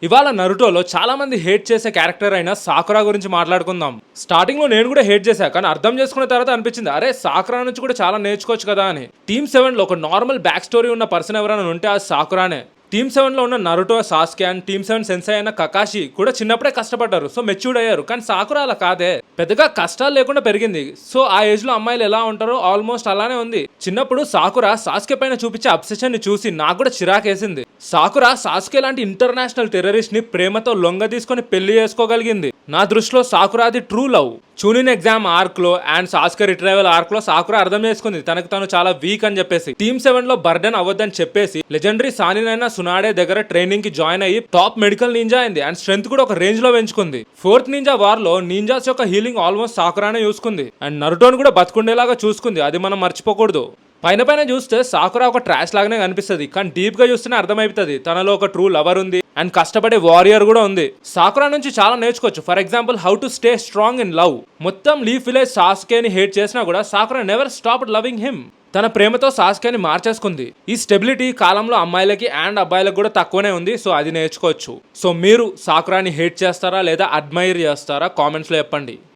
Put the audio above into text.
ఇవాళ నరుటోలో చాలా మంది హేట్ చేసే క్యారెక్టర్ అయిన సాకురా గురించి మాట్లాడుకుందాం. స్టార్టింగ్ లో నేను కూడా హేట్ చేశా, కానీ అర్థం చేసుకున్న తర్వాత అనిపించింది అరే సాకురా నుంచి కూడా చాలా నేర్చుకోవచ్చు కదా అని. టీమ్ 7 లో ఒక నార్మల్ బ్యాక్ స్టోరీ ఉన్న పర్సన్ ఎవరైనా ఉంటే అది సాకురానే. టీమ్ 7 లో ఉన్న Naruto, Sasuke and team 7 sensei అయిన కకాషి కూడా చిన్నప్పుడే కష్టపడ్డారు, సో మెచ్యూర్డ్ అయ్యారు. కానీ సాకురా అలా కాదే, పెద్దగా కష్టాలు లేకుండా పెరిగింది. సో ఆ ఏజ్ లో అమ్మాయిలు ఎలా ఉంటారో ఆల్మోస్ట్ అలానే ఉంది. చిన్నప్పుడు సాకురా సాస్కే పైన చూపించే అబ్సెషన్ ని చూసి నాకు కూడా చిరాకేసింది. సాకురా సాస్కే లాంటి ఇంటర్నేషనల్ టెర్రరిస్ట్ ని ప్రేమతో లొంగ తీసుకొని పెళ్లి చేసుకోగలిగింది. నా దృష్టిలో సాకురాది ట్రూ లవ్. చూనిన్ ఎగ్జామ్ ఆర్క్ లో అండ్ సాస్కే రిట్రైవల్ ఆర్క్ లో సాకురా అర్థం చేసుకుంది తనకు తను చాలా వీక్ అని చెప్పేసి. టీమ్ 7 లో బర్డెన్ అవ్వద్దని చెప్పేసి లెజెండరీ సానినైనా సునాడే దగ్గర ట్రైనింగ్ కి జాయిన్ అయ్యి టాప్ మెడికల్ నింజా అయింది అండ్ స్ట్రెంత్ కూడా ఒక రేంజ్ లో పెంచుకుంది. ఫోర్త్ నింజా వార్ లో నింజాస్ యొక్క హీలింగ్ ఆల్మోస్ట్ సాకురానే చూసుకుంది అండ్ నరుటోని కూడా బతుకుండేలాగా చూసుకుంది, అది మనం మర్చిపోకూడదు. పైన పైన చూస్తే సాకురా ఒక ట్రాష్ లాగానే కనిపిస్తుంది, కానీ డీప్ గా చూస్తేనే అర్థమైపోతుంది తనలో ఒక ట్రూ లవర్ ఉంది అండ్ కష్టపడే వారియర్ కూడా ఉంది. సాకురా నుంచి చాలా నేర్చుకోవచ్చు. For example how to stay strong in love. మొత్తం లీఫ్ విలేజ్ సాస్కేని హేట్ చేసినా కూడా sakura never stopped loving him. తన ప్రేమతో సాస్కేని మార్చేసుకుంది. ఈ స్టెబిలిటీ కాలంలో అమ్మాయిలకి అండ్ అబ్బాయిలకు కూడా తక్కువనే ఉంది, సో అది నేర్చుకోవచ్చు. సో మీరు సాకురాని హేట్ చేస్తారా లేదా అడ్మైర్ చేస్తారా? కామెంట్స్ లో చెప్పండి.